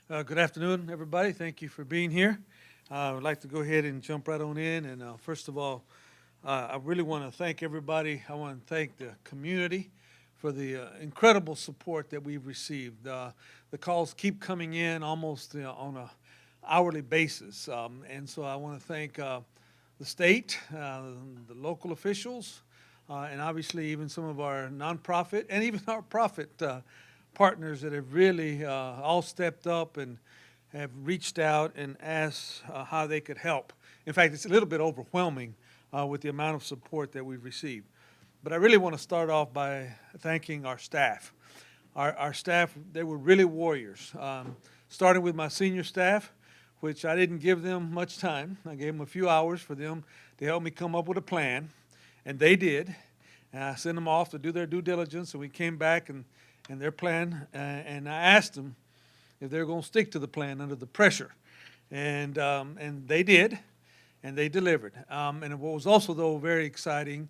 Good afternoon, everybody. Thank you for being here. I would like to go ahead and jump right on in. And first of all, I really want to thank everybody. I want to thank the community for the incredible support that we've received. The calls keep coming in almost on a hourly basis. And so I want to thank the state, the local officials, and obviously even some of our nonprofit and even our profit partners that have really all stepped up and have reached out and asked how they could help. In fact, it's a little bit overwhelming with the amount of support that we've received. But I really want to start off by thanking our staff. Our staff, they were really warriors. Starting with my senior staff, which I didn't give them much time. I gave them a few hours for them to help me come up with a plan, and they did. And I sent them off to do their due diligence, and we came back and their plan, and I asked them if they were going to stick to the plan under the pressure, and they did, and they delivered. And what was also though very exciting,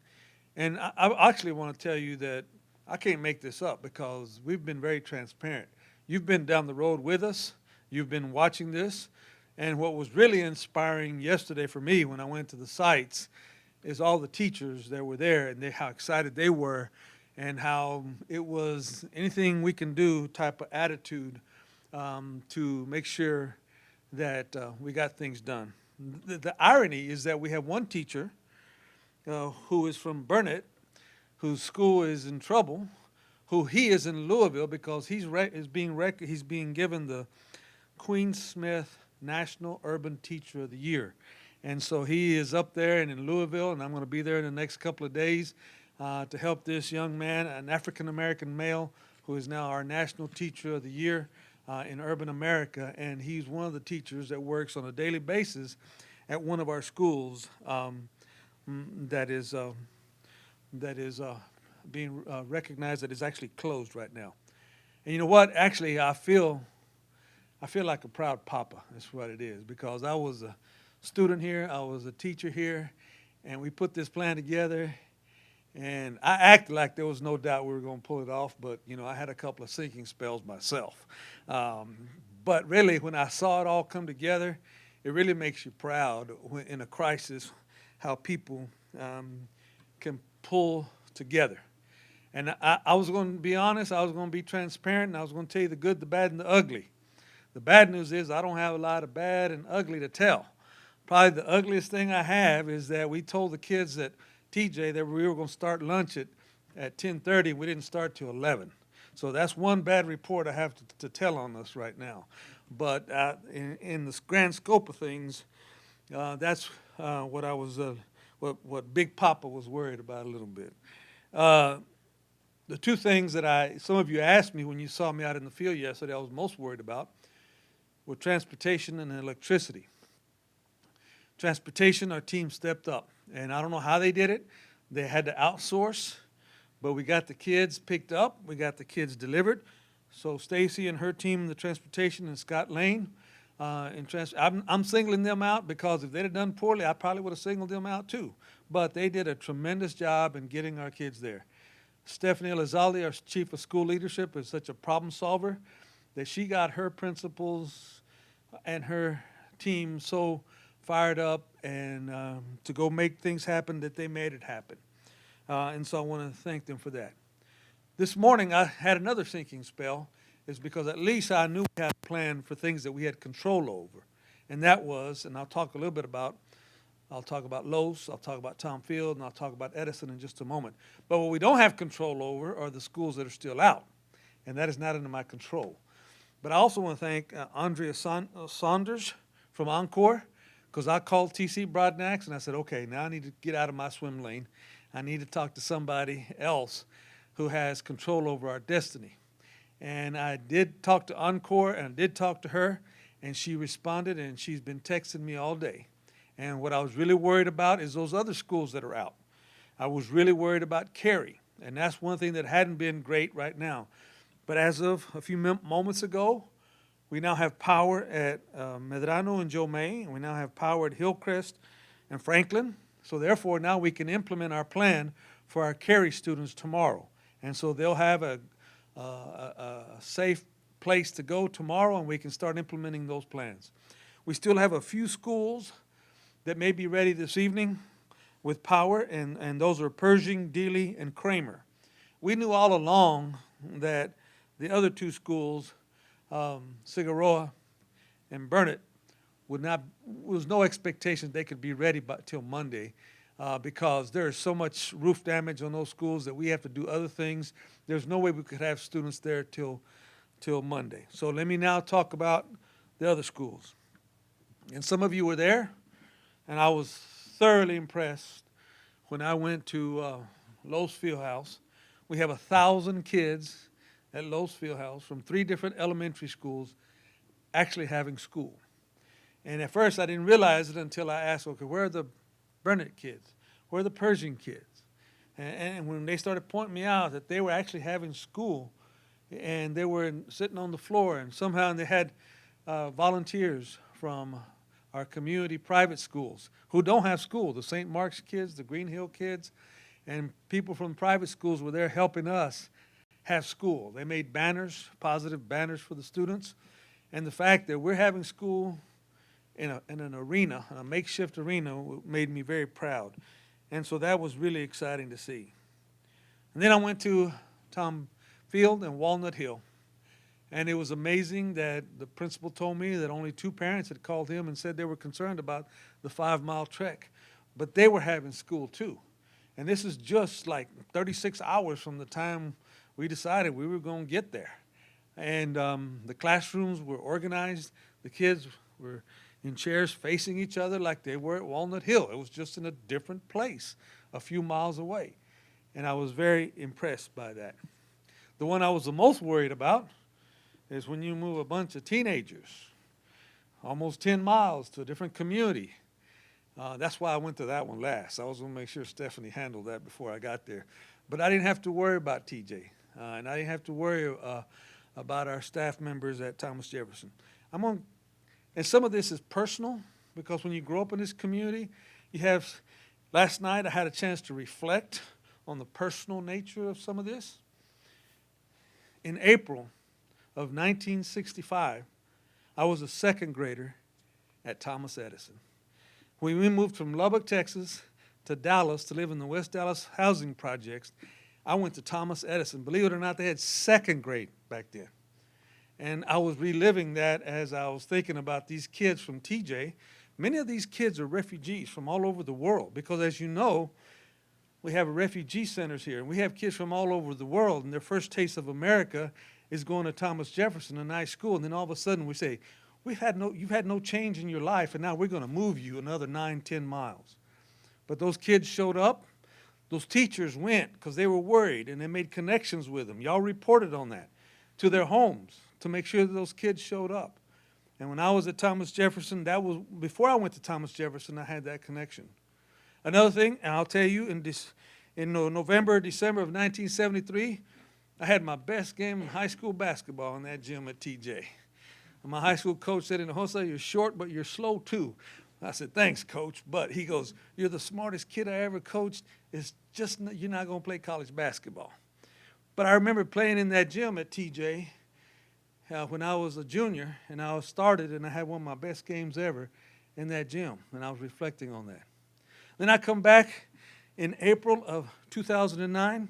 and I actually want to tell you that I can't make this up because we've been very transparent. You've been down the road with us. You've been watching this. And what was really inspiring yesterday for me when I went to the sites is all the teachers that were there and how excited they were and how it was anything we can do type of attitude to make sure that we got things done. The irony is that we have one teacher who is from Burnett, whose school is in trouble, who he is in Louisville because he's being given the Queen Smith National Urban Teacher of the Year. And so he is up there and in Louisville, and I'm going to be there in the next couple of days to help this young man, an African-American male, who is now our National Teacher of the Year in urban America. And he's one of the teachers that works on a daily basis at one of our schools that is being recognized that is actually closed right now. And you know what? Actually, I feel like a proud papa. That's what it is, because I was a student here, I was a teacher here, and we put this plan together. And I acted like there was no doubt we were going to pull it off, but I had a couple of sinking spells myself. But really, when I saw it all come together, it really makes you proud in a crisis how people can pull together. And I was going to be honest, I was going to be transparent, and I was going to tell you the good, the bad, and the ugly. The bad news is I don't have a lot of bad and ugly to tell. Probably the ugliest thing I have is that we told the kids at TJ that we were going to start lunch at 10:30. We didn't start till 11. So that's one bad report I have to tell on us right now. But in the grand scope of things, that's what I was, what Big Papa was worried about a little bit. The two things that some of you asked me when you saw me out in the field yesterday, I was most worried about were transportation and electricity. Transportation, our team stepped up, and I don't know how they did it. They had to outsource, but we got the kids picked up, we got the kids delivered. So Stacy and her team in the transportation and Scott Lane, I'm singling them out because if they'd have done poorly, I probably would have singled them out too. But they did a tremendous job in getting our kids there. Stephanie Elizalde, our chief of school leadership, is such a problem solver that she got her principals and her team so fired up and to go make things happen that they made it happen. And so I want to thank them for that. This morning I had another sinking spell, is because at least I knew we had a plan for things that we had control over. And that was, and I'll talk about Los, I'll talk about Tom Field, and I'll talk about Edison in just a moment. But what we don't have control over are the schools that are still out, and that is not under my control. But I also want to thank Andrea Saunders from Encore, because I called T.C. Broadnax and I said, okay, now I need to get out of my swim lane. I need to talk to somebody else who has control over our destiny. And I did talk to Encore, and I did talk to her, and she responded, and she's been texting me all day. And what I was really worried about is those other schools that are out. I was really worried about Cary, and that's one thing that hadn't been great right now. But as of a few moments ago, we now have power at Medrano and Joe May, and we now have power at Hillcrest and Franklin. So therefore, now we can implement our plan for our Cary students tomorrow. And so they'll have a safe place to go tomorrow, and we can start implementing those plans. We still have a few schools that may be ready this evening with power, and those are Pershing, Dealey, and Kramer. We knew all along that the other two schools, Figueroa and Burnett, was no expectation they could be ready till Monday, because there is so much roof damage on those schools that we have to do other things. There's no way we could have students there till Monday. So let me now talk about the other schools. And some of you were there, and I was thoroughly impressed when I went to Lowe's Fieldhouse. We have 1,000 kids at Lowe's Fieldhouse from 3 different elementary schools actually having school. And at first I didn't realize it until I asked, okay, where are the Burnett kids? Where are the Pershing kids? And when they started pointing me out that they were actually having school, and they were sitting on the floor, and somehow they had volunteers from our community private schools who don't have school, the St. Mark's kids, the Green Hill kids, and people from private schools were there helping us have school. They made banners, positive banners for the students, and the fact that we're having school in an arena, a makeshift arena, made me very proud. And so that was really exciting to see. And then I went to Tom Field and Walnut Hill. And it was amazing that the principal told me that only 2 parents had called him and said they were concerned about the 5-mile trek. But they were having school too. And this is just like 36 hours from the time we decided we were going to get there. And the classrooms were organized. The kids were in chairs facing each other like they were at Walnut Hill. It was just in a different place a few miles away. And I was very impressed by that. The one I was the most worried about is when you move a bunch of teenagers almost 10 miles to a different community. That's why I went to that one last. I was going to make sure Stephanie handled that before I got there. But I didn't have to worry about TJ, and I didn't have to worry about our staff members at Thomas Jefferson. And some of this is personal, because when you grow up in this community, last night I had a chance to reflect on the personal nature of some of this. In April of 1965, I was a 2nd grader at Thomas Edison. When we moved from Lubbock, Texas to Dallas to live in the West Dallas housing projects, I went to Thomas Edison. Believe it or not, they had 2nd grade back then. And I was reliving that as I was thinking about these kids from TJ. Many of these kids are refugees from all over the world, because as you know, we have refugee centers here, and we have kids from all over the world, and their first taste of America is going to Thomas Jefferson, a nice school, and then all of a sudden we say, you've had no change in your life, and now we're going to move you another 9, 10 miles. But those kids showed up. Those teachers went because they were worried, and they made connections with them. Y'all reported on that to their homes to make sure that those kids showed up. And when I was at Thomas Jefferson, that was before I went to Thomas Jefferson, I had that connection. Another thing, and I'll tell you, in November, December of 1973, I had my best game in high school basketball in that gym at TJ. And my high school coach said, in the Jose, you're short, but you're slow too. I said, thanks, coach. But he goes, you're the smartest kid I ever coached. It's just, you're not going to play college basketball. But I remember playing in that gym at TJ when I was a junior, and I started, and I had one of my best games ever in that gym, and I was reflecting on that. Then I come back in April of 2009.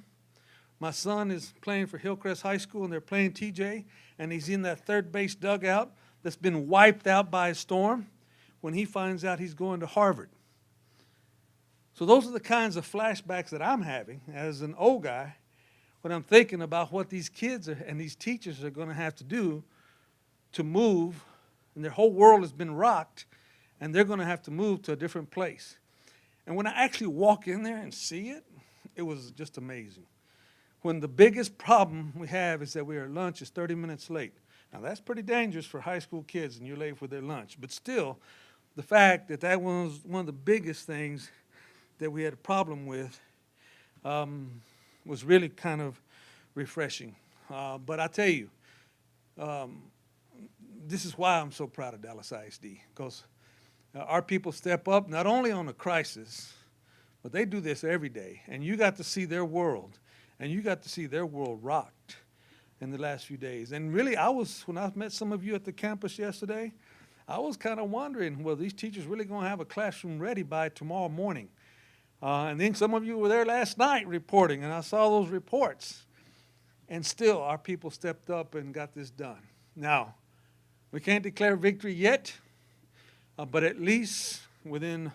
My son is playing for Hillcrest High School, and they're playing TJ, and he's in that 3rd base dugout that's been wiped out by a storm when he finds out he's going to Harvard. So those are the kinds of flashbacks that I'm having as an old guy when I'm thinking about what these kids and these teachers are going to have to do to move, and their whole world has been rocked, and they're going to have to move to a different place. And when I actually walk in there and see it, it was just amazing. When the biggest problem we have is that our lunch is 30 minutes late. Now, that's pretty dangerous for high school kids, and you're late for their lunch. But still, the fact that that was one of the biggest things that we had a problem with was really kind of refreshing. But I tell you, this is why I'm so proud of Dallas ISD, because our people step up not only on a crisis, but they do this every day. And you got to see their world, and you got to see their world rocked. in the last few days. And really, when I met some of you at the campus yesterday, I was kind of wondering, well, these teachers really going to have a classroom ready by tomorrow morning? And then some of you were there last night reporting, and I saw those reports. And still, our people stepped up and got this done. Now, we can't declare victory yet, but at least within,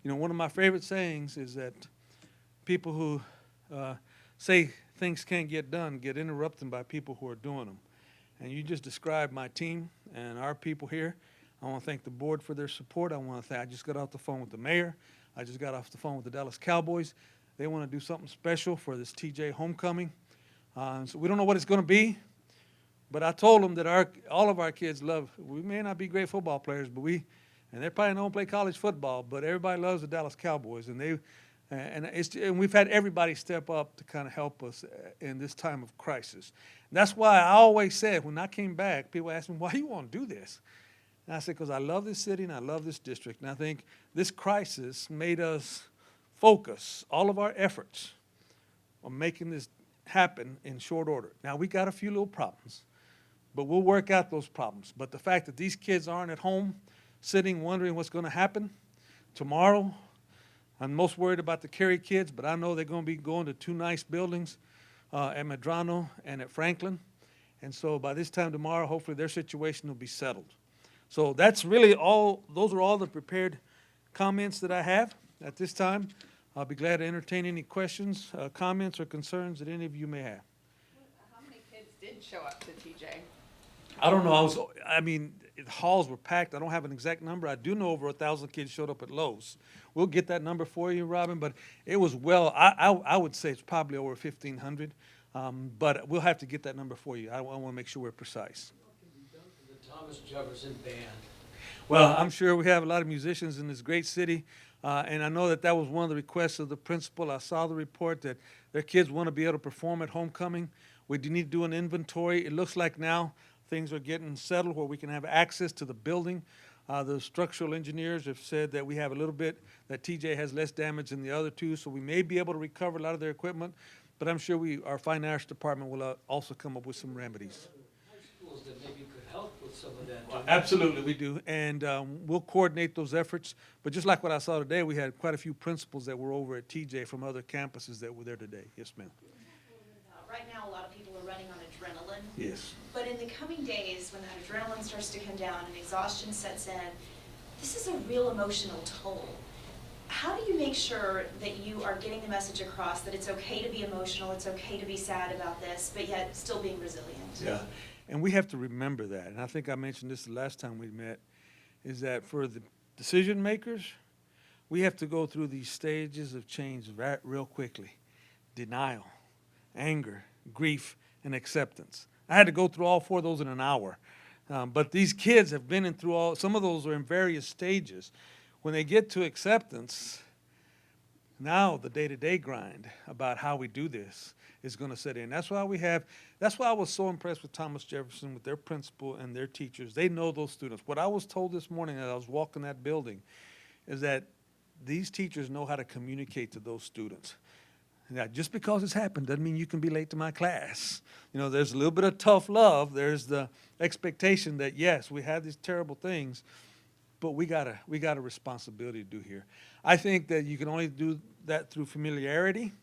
one of my favorite sayings is that people who say things can't get done get interrupted by people who are doing them. And you just described my team and our people here. I want to thank the board for their support. I just got off the phone with the mayor. I just got off the phone with the Dallas Cowboys. They want to do something special for this TJ homecoming. So we don't know what it's going to be, but I told them that all of our kids we may not be great football players, but and they probably don't play college football, but everybody loves the Dallas Cowboys, and we've had everybody step up to kind of help us in this time of crisis. And that's why I always said, when I came back, people asked me, why you want to do this? And I said, because I love this city and I love this district. And I think this crisis made us focus all of our efforts on making this happen in short order. Now, we got a few little problems, but we'll work out those problems. But the fact that these kids aren't at home sitting wondering what's going to happen tomorrow, I'm most worried about the Cary kids, but I know they're going to be going to two nice buildings at Medrano and at Franklin. And so by this time tomorrow, hopefully their situation will be settled. So that's really those are all the prepared comments that I have at this time. I'll be glad to entertain any questions, comments, or concerns that any of you may have. How many kids did show up to TJ? I don't know. The halls were packed. I don't have an exact number. I do know over 1,000 kids showed up at Lowe's. We'll get that number for you, Robin, but it was I would say it's probably over 1,500, but we'll have to get that number for you. I want to make sure we're precise. What can be done for the Thomas Jefferson Band? Well, I'm sure we have a lot of musicians in this great city, and I know that was one of the requests of the principal. I saw the report that their kids want to be able to perform at homecoming. We do need to do an inventory. It looks like now things are getting settled where we can have access to the building. The structural engineers have said that we have a little bit, that TJ has less damage than the other two, so we may be able to recover a lot of their equipment, but I'm sure our fine arts department will also come up with some remedies. High schools that maybe could help with some of that. Absolutely, we do, and we'll coordinate those efforts. But just like what I saw today, we had quite a few principals that were over at TJ from other campuses that were there today. Yes, ma'am. Right now, a lot of people are running on adrenaline. Yes. But in the coming days, when that adrenaline starts to come down and exhaustion sets in, this is a real emotional toll. How do you make sure that you are getting the message across that it's okay to be emotional, it's okay to be sad about this, but yet still being resilient? Yeah, and we have to remember that. And I think I mentioned this the last time we met, is that for the decision makers, we have to go through these stages of change real quickly. Denial, anger, grief, and acceptance. I had to go through all four of those in an hour. But these kids have been through some of those are in various stages. When they get to acceptance, now the day-to-day grind about how we do this is going to set in. That's why I was so impressed with Thomas Jefferson, with their principal and their teachers. They know those students. What I was told this morning as I was walking that building is that these teachers know how to communicate to those students. Now, just because it's happened doesn't mean you can be late to my class. There's a little bit of tough love. There's the expectation that, yes, we have these terrible things, but we got a responsibility to do here. I think that you can only do that through familiarity,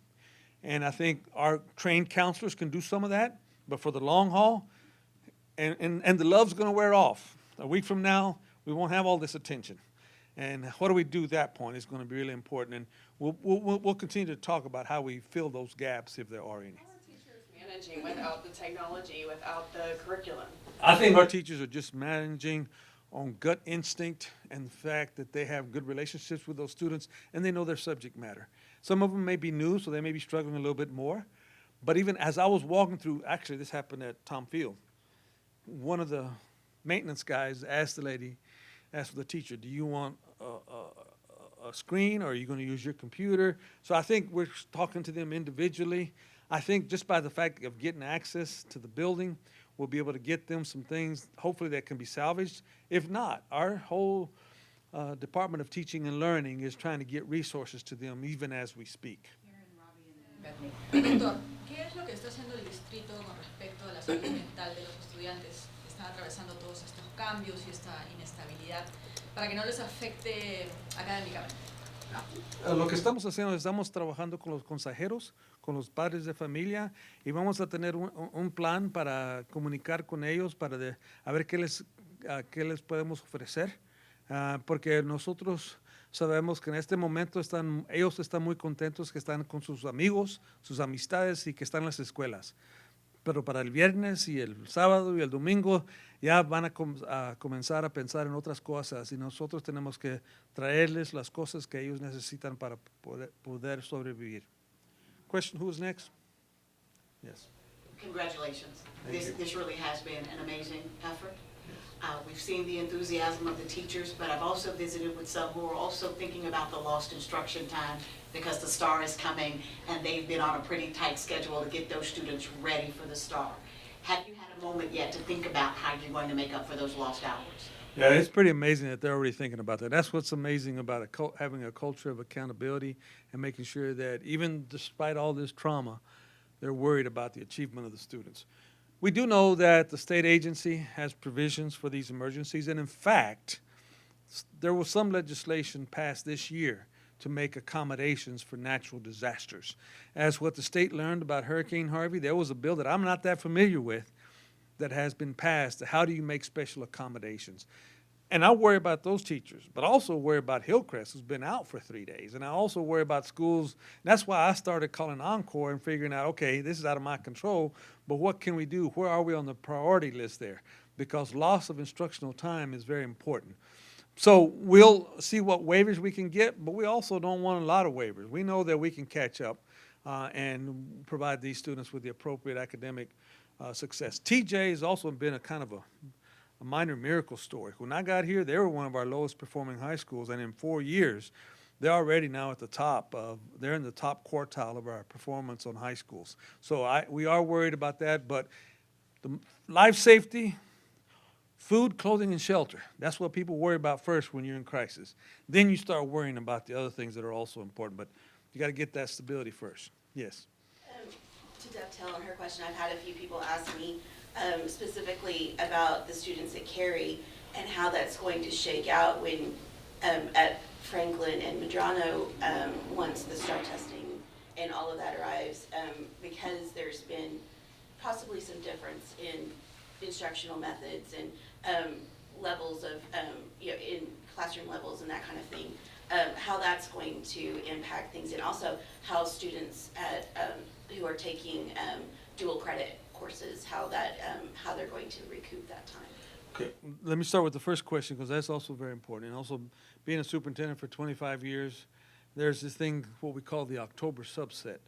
and I think our trained counselors can do some of that, but for the long haul, and the love's going to wear off. A week from now, we won't have all this attention. And what do we do at that point is going to be really important. And we'll continue to talk about how we fill those gaps if there are any. How are teachers managing without the technology, without the curriculum? I think our teachers are just managing on gut instinct and the fact that they have good relationships with those students and they know their subject matter. Some of them may be new, so they may be struggling a little bit more. But even as I was walking through, actually this happened at Tom Field, one of the maintenance guys asked the teacher, do you want a screen or are you going to use your computer? So I think we're talking to them individually. I think just by the fact of getting access to the building, we'll be able to get them some things, hopefully that can be salvaged. If not, our whole Department of Teaching and Learning is trying to get resources to them even as we speak. Doctor, ¿qué es lo que está haciendo el distrito con respecto a la salud mental de los estudiantes que están atravesando todos estos cambios y esta inestabilidad para que no les afecte académicamente? Lo que estamos haciendo, estamos trabajando con los consejeros, con los padres de familia y vamos a tener un plan para comunicar con ellos, a ver qué les podemos ofrecer, porque nosotros sabemos que en este momento ellos están muy contentos, que están con sus amigos, sus amistades y que están en las escuelas. Pero para el viernes y el sábado y el domingo ya van a comenzar a pensar en otras cosas y nosotros tenemos que traerles las cosas que ellos necesitan para poder sobrevivir. Question, who's next? Yes. Congratulations. Thank you. This really has been an amazing effort. We've seen the enthusiasm of the teachers, but I've also visited with some who are also thinking about the lost instruction time because the STAR is coming and they've been on a pretty tight schedule to get those students ready for the STAR. Have you had a moment yet to think about how you're going to make up for those lost hours? Yeah, it's pretty amazing that they're already thinking about that. That's what's amazing about having a culture of accountability and making sure that even despite all this trauma, they're worried about the achievement of the students. We do know that the state agency has provisions for these emergencies, and in fact, there was some legislation passed this year to make accommodations for natural disasters. As what the state learned about Hurricane Harvey, there was a bill that I'm not that familiar with that has been passed. How do you make special accommodations? And I worry about those teachers, but I also worry about Hillcrest, who's been out for 3 days. And I also worry about schools. And that's why I started calling Encore and figuring out, okay, this is out of my control, but what can we do? Where are we on the priority list there? Because loss of instructional time is very important. So we'll see what waivers we can get, but we also don't want a lot of waivers. We know that we can catch up and provide these students with the appropriate academic success. TJ has also been a kind of a minor miracle story. When I got here, they were one of our lowest performing high schools, and in 4 years, they're already now at the top they're in the top quartile of our performance on high schools. So we are worried about that, but the life safety, food, clothing, and shelter, that's what people worry about first when you're in crisis. Then you start worrying about the other things that are also important, but you got to get that stability first. Yes. To dovetail on her question, I've had a few people ask me specifically about the students at Cary and how that's going to shake out when at Franklin and Medrano once the STAR testing and all of that arrives, because there's been possibly some difference in instructional methods and levels of, in classroom levels and that kind of thing, how that's going to impact things, and also how students who are taking dual credit courses, how they're going to recoup that time. Okay, let me start with the first question because that's also very important. And also, being a superintendent for 25 years, there's this thing, what we call the October subset,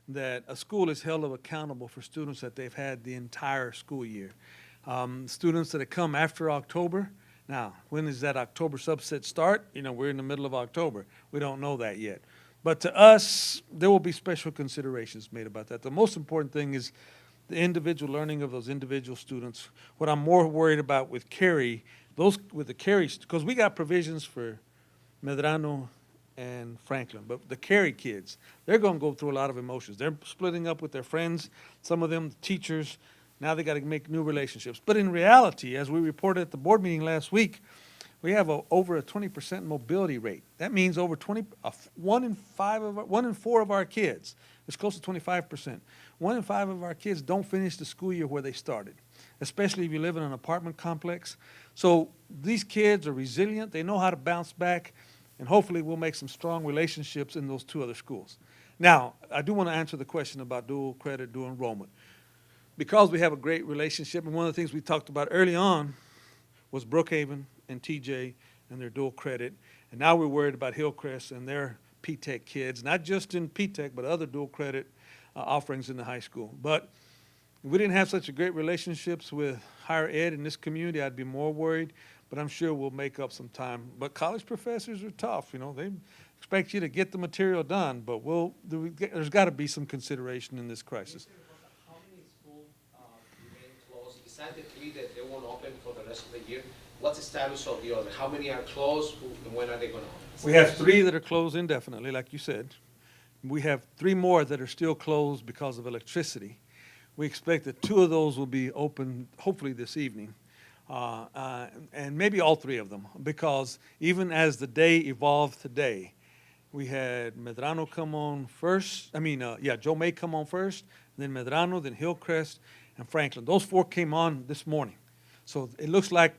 that a school is held accountable for students that they've had the entire school year. Students that have come after October, now, when does that October subset start? We're in the middle of October. We don't know that yet. But to us, there will be special considerations made about that. The most important thing is the individual learning of those individual students. What I'm more worried about with Cary, because we got provisions for Medrano and Franklin, but the Cary kids, they're going to go through a lot of emotions. They're splitting up with their friends, some of them teachers. Now they got to make new relationships. But in reality, as we reported at the board meeting last week, we have over a 20% mobility rate. That means over 1 in 4 of our kids, it's close to 25%. 1 in 5 of our kids don't finish the school year where they started, especially if you live in an apartment complex. So these kids are resilient. They know how to bounce back, and hopefully we'll make some strong relationships in those 2 other schools. Now, I do want to answer the question about dual credit, dual enrollment. Because we have a great relationship, and one of the things we talked about early on was Brookhaven and TJ and their dual credit, and now we're worried about Hillcrest and their P-TECH kids, not just in P-TECH, but other dual credit offerings in the high school. But if we didn't have such a great relationships with higher ed in this community, I'd be more worried, but I'm sure we'll make up some time. But college professors are tough, they expect you to get the material done, but there's got to be some consideration in this crisis. How many schools remain closed? Besides the 3 that they won't open for the rest of the year, what's the status of the other? How many are closed, and when are they going to open? We have 3 that are closed indefinitely, like you said. We have 3 more that are still closed because of electricity. We expect that 2 of those will be open hopefully this evening, and maybe all 3 of them, because even as the day evolved today, we had Medrano come on first, Joe May come on first, then Medrano, then Hillcrest, and Franklin. Those 4 came on this morning. So it looks like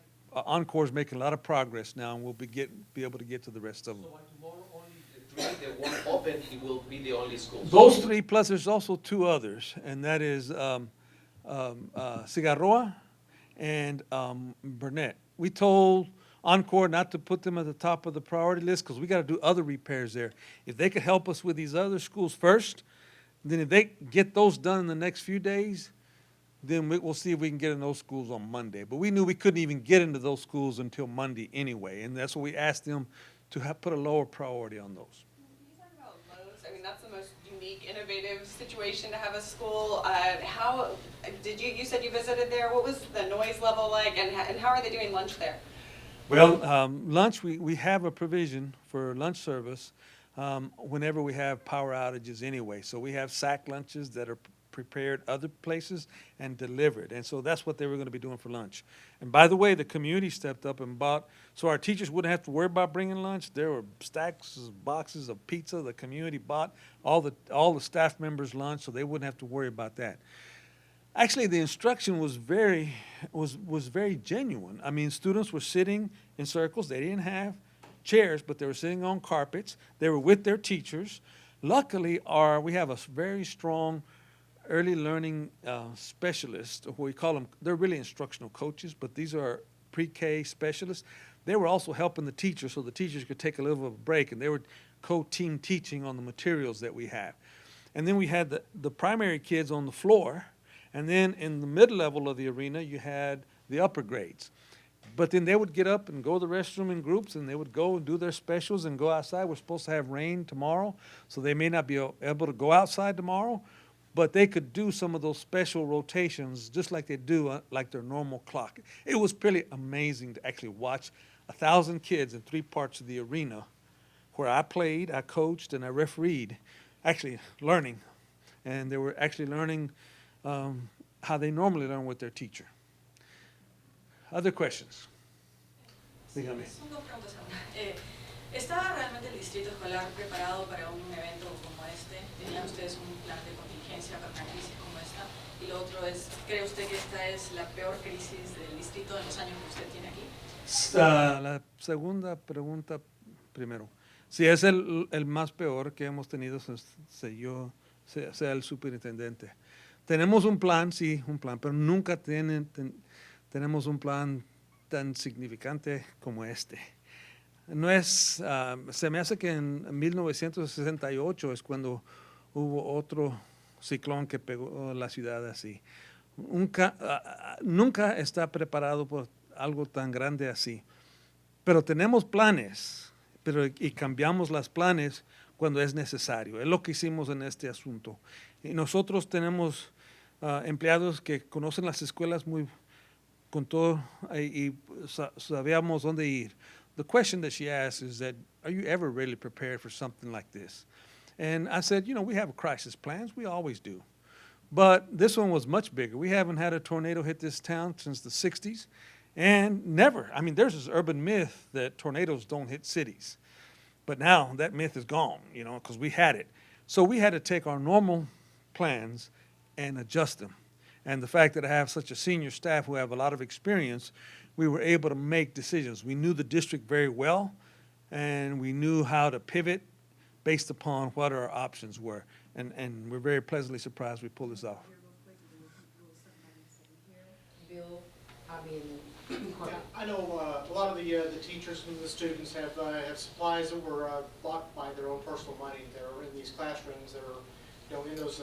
Encore's making a lot of progress now, and we'll be able to get to the rest of them. So by tomorrow, only the 3 that won't open, it will be the only schools? Those 3, plus there's also 2 others, and that is Cigarroa and Burnett. We told Encore not to put them at the top of the priority list because we got to do other repairs there. If they could help us with these other schools first, then if they get those done in the next few days, then we'll see if we can get in those schools on Monday. But we knew we couldn't even get into those schools until Monday anyway, and that's what we asked them to put a lower priority on those. Can you talk about Lowe's? I mean, that's the most unique, innovative situation to have a school. How did you said you visited there? What was the noise level like, and how are they doing lunch there? Well, lunch, we have a provision for lunch service whenever we have power outages anyway. So we have sack lunches that are prepared other places and delivered. And so that's what they were going to be doing for lunch. And by the way, the community stepped up and bought, so our teachers wouldn't have to worry about bringing lunch. There were stacks of boxes of pizza. The community bought all the staff members' lunch, so they wouldn't have to worry about that. Actually, the instruction was very genuine. I mean, students were sitting in circles. They didn't have chairs, but they were sitting on carpets. They were with their teachers. Luckily, we have a very strong early learning specialists, or we call them, they're really instructional coaches, but these are pre-K specialists. They were also helping the teachers so the teachers could take a little of a break, and they were co-team teaching on the materials that we have. And then we had the primary kids on the floor, and then in the mid-level of the arena, you had the upper grades. But then they would get up and go to the restroom in groups, and they would go and do their specials and go outside. We're supposed to have rain tomorrow, so they may not be able to go outside tomorrow, but they could do some of those special rotations just like they do like their normal clock. It was pretty amazing to actually watch 1,000 kids in 3 parts of the arena where I played, I coached, and I refereed, actually learning. And they were actually learning how they normally learn with their teacher. Other questions? Dígame. Son 2 preguntas. ¿Estaba realmente el distrito escolar preparado para un evento como este? ¿Tenían ustedes un plan de contingencia para una crisis como esta? Y lo otro es, ¿cree usted que esta es la peor crisis del distrito en los años que usted tiene aquí? La segunda pregunta primero. Si es el más peor que hemos tenido, sea el superintendente. Tenemos un plan, sí, un plan, pero nunca tenemos un plan tan significante como este. No es, se me hace que en 1968 es cuando hubo otro ciclón que pegó la ciudad así. Nunca está preparado por algo tan grande así. Pero tenemos planes, y cambiamos los planes cuando es necesario. Es lo que hicimos en este asunto. Y nosotros tenemos empleados que conocen las escuelas con todo y sabíamos dónde ir. The question that she asked is that, are you ever really prepared for something like this? And I said, we have crisis plans. We always do. But this one was much bigger. We haven't had a tornado hit this town since the 60s. And never. I mean, there's this urban myth that tornadoes don't hit cities. But now that myth is gone, because we had it. So we had to take our normal plans and adjust them. And the fact that I have such a senior staff who have a lot of experience, we were able to make decisions. We knew the district very well, and we knew how to pivot based upon what our options were. And we're very pleasantly surprised we pulled this off. Bill, I know a lot of the teachers and the students have supplies that were bought by their own personal money that are in these classrooms that are in those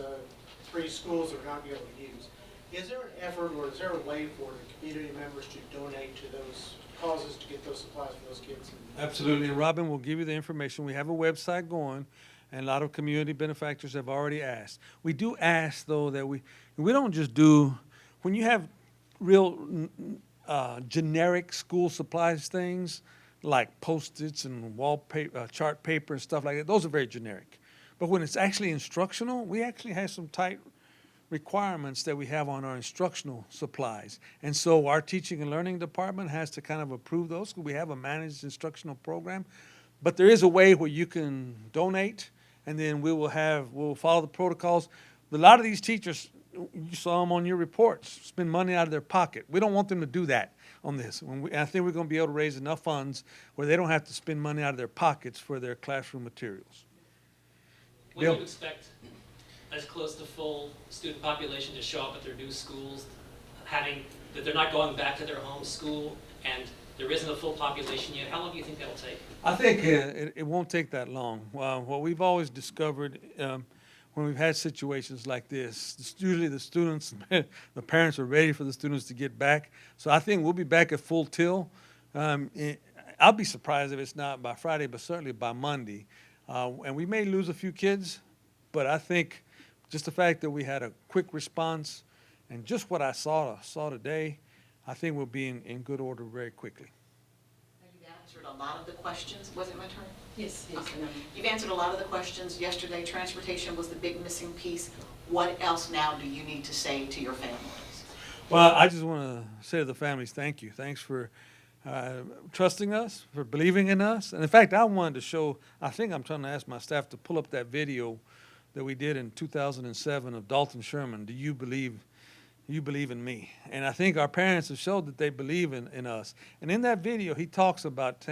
3 schools that are not being able to use. Is there an effort or is there a way for the community members to donate to those causes to get those supplies for those kids? Absolutely, and Robin will give you the information. We have a website going, and a lot of community benefactors have already asked. We do ask, though, that we don't just do, when you have real generic school supplies things, like Post-its and wallpaper, chart paper and stuff like that, those are very generic. But when it's actually instructional, we actually have some tight requirements that we have on our instructional supplies. And so our teaching and learning department has to kind of approve those, because we have a managed instructional program. But there is a way where you can donate, and then we'll follow the protocols. A lot of these teachers, you saw them on your reports, spend money out of their pocket. We don't want them to do that on this. I think we're going to be able to raise enough funds where they don't have to spend money out of their pockets for their classroom materials. When do Bill? you expect as close to full student population to show up at their new schools, that they're not going back to their home school, and there isn't a full population yet? How long do you think that'll take? I think it won't take that long. What we've always discovered when we've had situations like this, usually the students, the parents are ready for the students to get back. So I think we'll be back at full tilt. I'll be surprised if it's not by Friday, but certainly by Monday. And we may lose a few kids, but I think just the fact that we had a quick response and just what I saw today, I think we'll be in good order very quickly. You've answered a lot of the questions. Was it my turn? Yes, Okay. You've answered a lot of the questions. Yesterday, transportation was the big missing piece. What else now do you need to say to your families? Well, I just want to say to the families, thank you. Thanks for trusting us, for believing in us. And in fact, I wanted to show, I think I'm trying to ask my staff to pull up that video that we did in 2007 of Dalton Sherman, Do You Believe in Me? And I think our parents have showed that they believe in us. And in that video, he talks about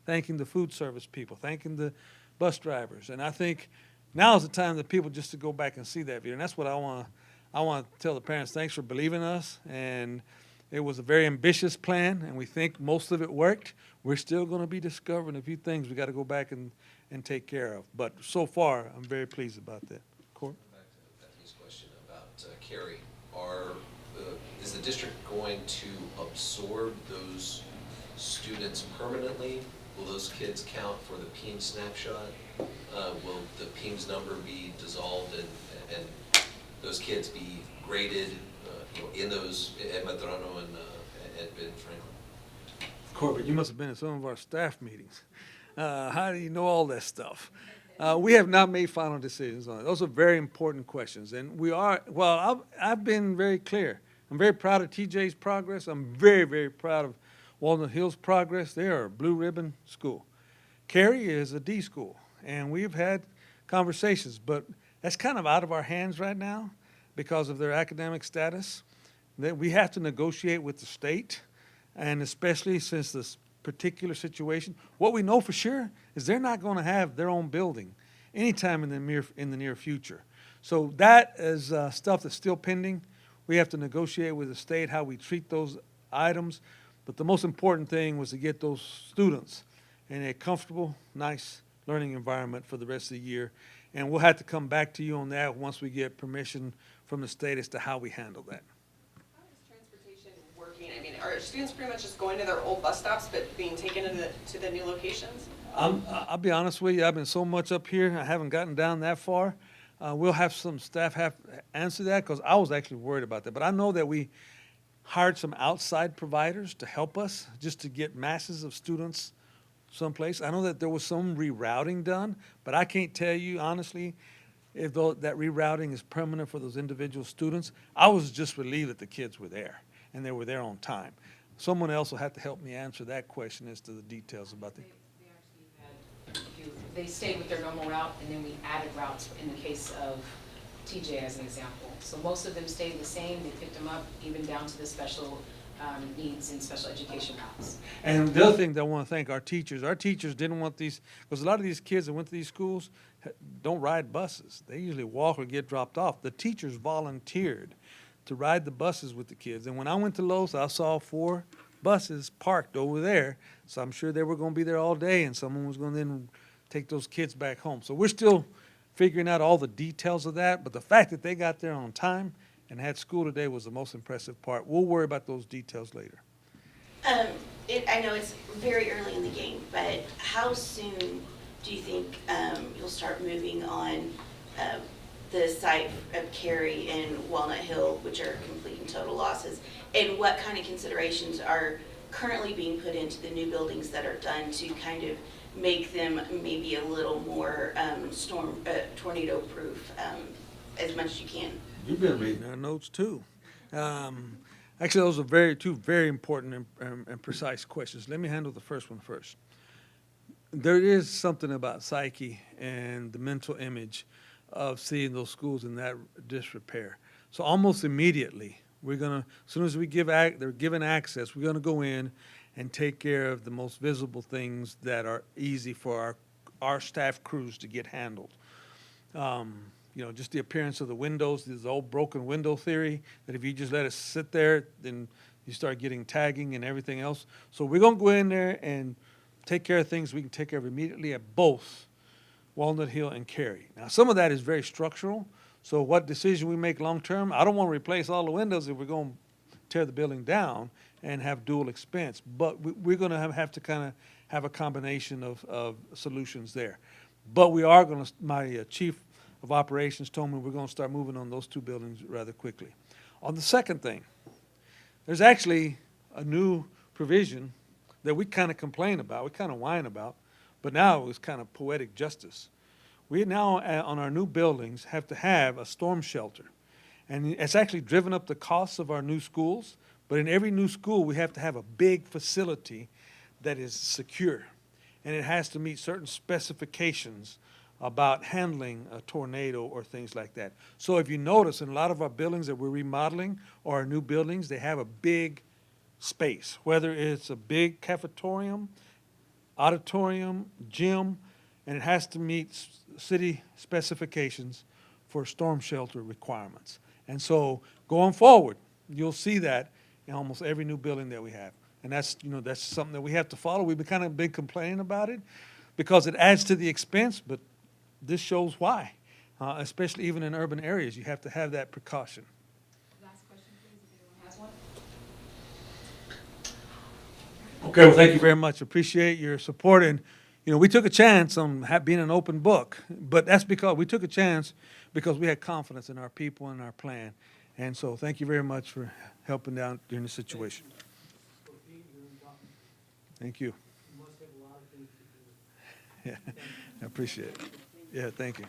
thanking the food service people, thanking the bus drivers. And I think now is the time that people just to go back and see that video. And that's what I want to tell the parents. Thanks for believing us. And it was a very ambitious plan, and we think most of it worked. We're still going to be discovering a few things we got to go back and take care of. But so far, I'm very pleased about that. Court? Back to Bethany's question about Cary. Is the district going to absorb those students permanently? Will those kids count for the PEAM snapshot? Will the PEAMS number be dissolved and those kids be graded in those at Medrano and in Franklin? Corbett, you must have been in some of our staff meetings. How do you know all that stuff? We have not made final decisions on it. Those are very important questions. And I've been very clear. I'm very proud of TJ's progress. I'm very, very proud of Walnut Hill's progress. They are a blue ribbon school. Cary is a D school, and we've had conversations, but that's kind of out of our hands right now because of their academic status. That we have to negotiate with the state, and especially since this particular situation, what we know for sure is they're not going to have their own building anytime in the near future. So that is stuff that's still pending. We have to negotiate with the state how we treat those items. But the most important thing was to get those students in a comfortable, nice learning environment for the rest of the year. And we'll have to come back to you on that once we get permission from the state as to how we handle that. How is transportation working? I mean, are students pretty much just going to their old bus stops but being taken to the new locations? I'll be honest with you, I've been so much up here, I haven't gotten down that far. We'll have some staff answer that because I was actually worried about that. But I know that we hired some outside providers to help us just to get masses of students someplace. I know that there was some rerouting done, but I can't tell you honestly if that rerouting is permanent for those individual students. I was just relieved that the kids were there and they were there on time. Someone else will have to help me answer that question as to the details about the. They stayed with their normal route, and then we added routes in the case of TJ as an example. So most of them stayed the same. They picked them up even down to the special needs and special education routes. And the other thing that I want to thank our teachers didn't want these, because a lot of these kids that went to these schools don't ride buses. They usually walk or get dropped off. The teachers volunteered to ride the buses with the kids. And when I went to Los, I saw 4 buses parked over there. So I'm sure they were going to be there all day, and someone was going to then take those kids back home. So we're still figuring out all the details of that, but the fact that they got there on time and had school today was the most impressive part. We'll worry about those details later. I know it's very early in the game, but how soon do you think you'll start moving on the site of Cary and Walnut Hill, which are complete and total losses? And what kind of considerations are currently being put into the new buildings that are done to kind of make them maybe a little more tornado-proof as much as you can. You've been reading our notes too. Actually, those are two very important and precise questions. Let me handle the first one first. There is something about psyche and the mental image of seeing those schools in that disrepair. So almost immediately, we're gonna, as soon as we they're given access, we're gonna go in and take care of the most visible things that are easy for our staff crews to get handled. You know, just the appearance of the windows, this old broken window theory, that if you just let it sit there, then you start getting tagging and everything else. So we're gonna go in there and take care of things we can take care of immediately at both Walnut Hill and Cary. Now, some of that is very structural, so what decision we make long-term, I don't want to replace all the windows if we're going to tear the building down and have dual expense, but we're going to have to kind of have a combination of solutions there. But we are going to, my chief of operations told me we're going to start moving on those two buildings rather quickly. On the second thing, there's actually a new provision that we kind of complain about, we kind of whine about, but now it was kind of poetic justice. We now, on our new buildings, have to have a storm shelter. And it's actually driven up the costs of our new schools, but in every new school, we have to have a big facility that is secure. And it has to meet certain specifications about handling a tornado or things like that. So if you notice, in a lot of our buildings that we're remodeling or our new buildings, they have a big space, whether it's a big cafetorium, auditorium, gym, and it has to meet city specifications for storm shelter requirements. And so going forward, you'll see that in almost every new building that we have. And that's, you know, that's something that we have to follow. We've been complaining about it because it adds to the expense, but this shows why. Especially even in urban areas, you have to have that precaution. Last question, please, if anyone has one. Okay, well, thank you very much. Appreciate your support. And, you know, we took a chance on being an open book, but that's because we took a chance because we had confidence in our people and our plan. And so thank you very much for helping out during the situation. Thank you. You must have a lot of things to do. Yeah, I appreciate it. Yeah, thank you.